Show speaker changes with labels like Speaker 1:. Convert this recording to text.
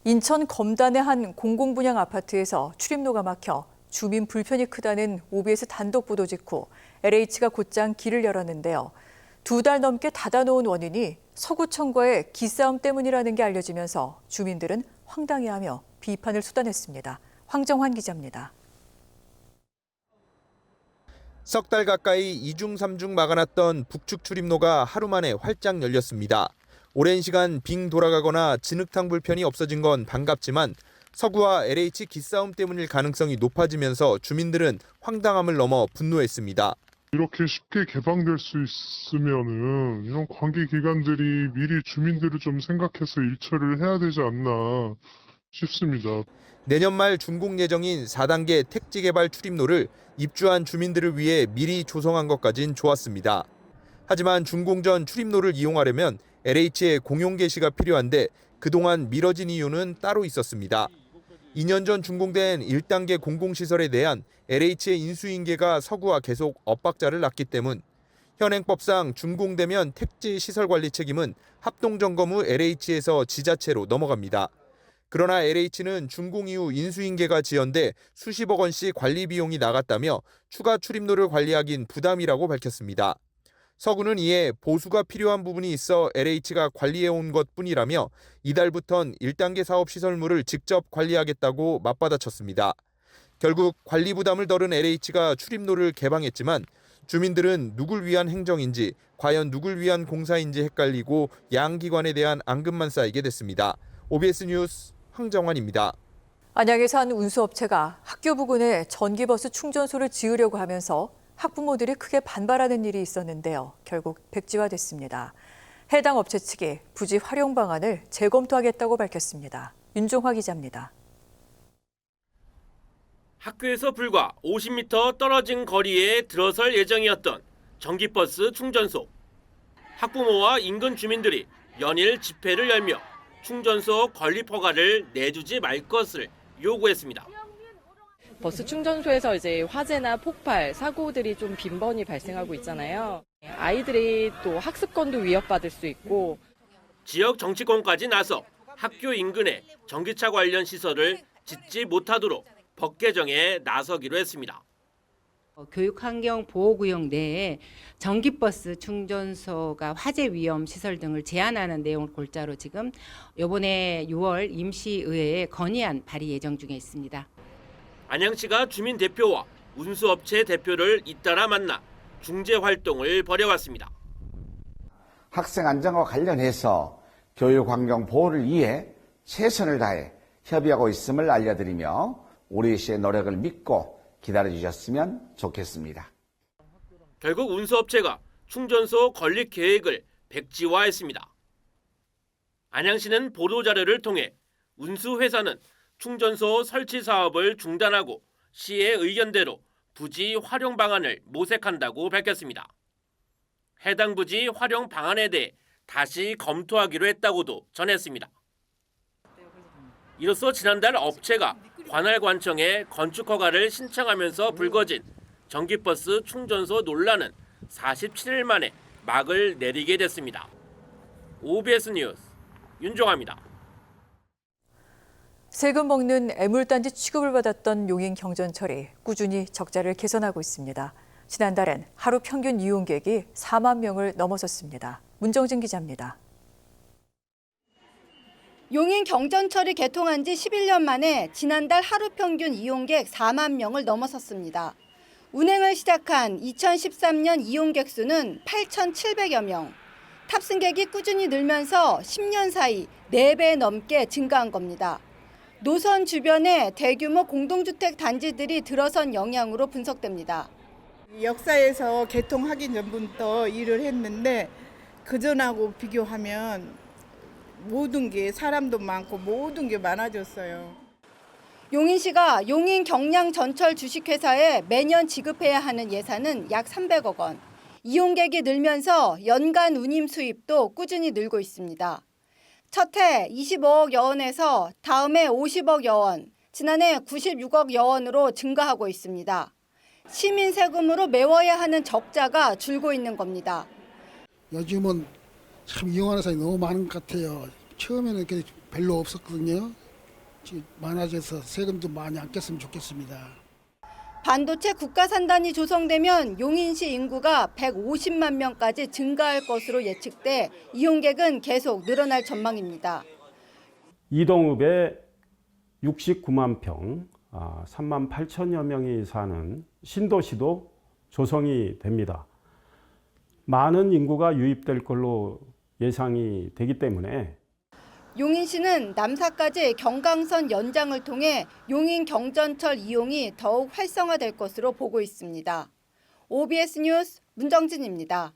Speaker 1: 인천 검단의 한 공공분양 아파트에서 출입로가 막혀 주민 불편이 크다는 OBS 단독 보도 직후 LH가 곧장 길을 열었는데요. 2달 넘게 닫아놓은 원인이 서구청과의 기싸움 때문이라는 게 알려지면서 주민들은 황당해하며 비판을 쏟아냈습니다. 황정환 기자입니다.
Speaker 2: 석 달 가까이 2중 3중 막아놨던 북측 출입로가 하루 만에 활짝 열렸습니다. 오랜 시간 빙 돌아가거나 진흙탕 불편이 없어진 건 반갑지만 서구와 LH 기싸움 때문일 가능성이 높아지면서 주민들은 황당함을 넘어 분노했습니다.
Speaker 3: 이렇게 쉽게 개방될 수 있으면은 이런 관계기관들이 미리 주민들을 좀 생각해서 일처리를 해야 되지 않나 싶습니다.
Speaker 2: 내년 말 준공 예정인 4단계 택지 개발 출입로를 입주한 주민들을 위해 미리 조성한 것까진 좋았습니다. 하지만 준공 전 출입로를 이용하려면 LH의 공용 개시가 필요한데 그동안 미뤄진 이유는 따로 있었습니다. 2년 전 준공된 1단계 공공시설에 대한 LH의 인수인계가 서구와 계속 엇박자를 낳기 때문 현행법상 준공되면 택지 시설 관리 책임은 합동점검 후 LH에서 지자체로 넘어갑니다. 그러나 LH는 준공 이후 인수인계가 지연돼 수십억 원씩 관리 비용이 나갔다며 추가 출입로를 관리하긴 부담이라고 밝혔습니다. 서구는 이에 보수가 필요한 부분이 있어 LH가 관리해온 것뿐이라며 이달부턴 1단계 사업 시설물을 직접 관리하겠다고 맞받아쳤습니다. 결국 관리 부담을 덜은 LH가 출입로를 개방했지만 주민들은 누굴 위한 행정인지 과연 누굴 위한 공사인지 헷갈리고 양 기관에 대한 앙금만 쌓이게 됐습니다. OBS 뉴스 황정환입니다.
Speaker 1: 안양에서 한 운수업체가 학교 부근에 전기버스 충전소를 지으려고 하면서 학부모들이 크게 반발하는 일이 있었는데요. 결국 백지화됐습니다. 해당 업체 측이 부지 활용 방안을 재검토하겠다고 밝혔습니다. 윤종화 기자입니다.
Speaker 4: 학교에서 불과 50m 떨어진 거리에 들어설 예정이었던 전기버스 충전소. 학부모와 인근 주민들이 연일 집회를 열며 충전소 건립 허가를 내주지 말 것을 요구했습니다.
Speaker 5: 버스 충전소에서 이제 화재나 폭발, 사고들이 좀 빈번히 발생하고 있잖아요. 아이들이 또 학습권도 위협받을 수 있고.
Speaker 4: 지역 정치권까지 나서 학교 인근에 전기차 관련 시설을 짓지 못하도록 법 개정에 나서기로 했습니다.
Speaker 6: 교육환경보호구역 내에 전기버스 충전소가 화재 위험 시설 등을 제한하는 내용을 골자로 지금 이번에 6월 임시의회에 건의안 발의 예정 중에 있습니다.
Speaker 4: 안양시가 주민 대표와 운수업체 대표를 잇따라 만나 중재 활동을 벌여왔습니다.
Speaker 7: 학생 안전과 관련해서 교육 환경 보호를 위해 최선을 다해 협의하고 있음을 알려드리며 우리 시의 노력을 믿고 기다려주셨으면 좋겠습니다.
Speaker 4: 결국 운수업체가 충전소 건립 계획을 백지화했습니다. 안양시는 보도자료를 통해 운수회사는 충전소 설치 사업을 중단하고 시의 의견대로 부지 활용 방안을 모색한다고 밝혔습니다. 해당 부지 활용 방안에 대해 다시 검토하기로 했다고도 전했습니다. 이로써 지난달 업체가 관할관청에 건축 허가를 신청하면서 불거진 전기버스 충전소 논란은 47일 만에 막을 내리게 됐습니다. OBS 뉴스 윤종화입니다.
Speaker 1: 세금 먹는 애물단지 취급을 받았던 용인 경전철이 꾸준히 적자를 개선하고 있습니다. 지난달엔 하루 평균 이용객이 4만 명을 넘어섰습니다. 문정진 기자입니다.
Speaker 8: 용인 경전철이 개통한 지 11년 만에 지난달 하루 평균 이용객 4만 명을 넘어섰습니다. 운행을 시작한 2013년 이용객 수는 8,700여 명. 탑승객이 꾸준히 늘면서 10년 사이 4배 넘게 증가한 겁니다. 노선 주변에 대규모 공동주택 단지들이 들어선 영향으로 분석됩니다.
Speaker 9: 역사에서 개통하기 전부터 일을 했는데 그전하고 비교하면 모든 게 사람도 많고 모든 게 많아졌어요.
Speaker 8: 용인시가 용인 경량 전철 주식회사에 매년 지급해야 하는 예산은 약 300억 원. 이용객이 늘면서 연간 운임 수입도 꾸준히 늘고 있습니다. 첫 해 25억여 원에서 다음해 50억여 원, 지난해 96억여 원으로 증가하고 있습니다. 시민 세금으로 메워야 하는 적자가 줄고 있는 겁니다.
Speaker 10: 요즘은 참 이용하는 사람이 너무 많은 것 같아요. 처음에는 별로 없었거든요. 많아져서 세금 좀 많이 아꼈으면 좋겠습니다.
Speaker 8: 반도체 국가산단이 조성되면 용인시 인구가 150만 명까지 증가할 것으로 예측돼 이용객은 계속 늘어날 전망입니다.
Speaker 11: 이동읍에 69만 평, 3만 8천여 명이 사는 신도시도 조성이 됩니다. 많은 인구가 유입될 걸로 예상이 되기 때문에
Speaker 8: 용인시는 남사까지 경강선 연장을 통해 용인 경전철 이용이 더욱 활성화될 것으로 보고 있습니다. OBS 뉴스 문정진입니다.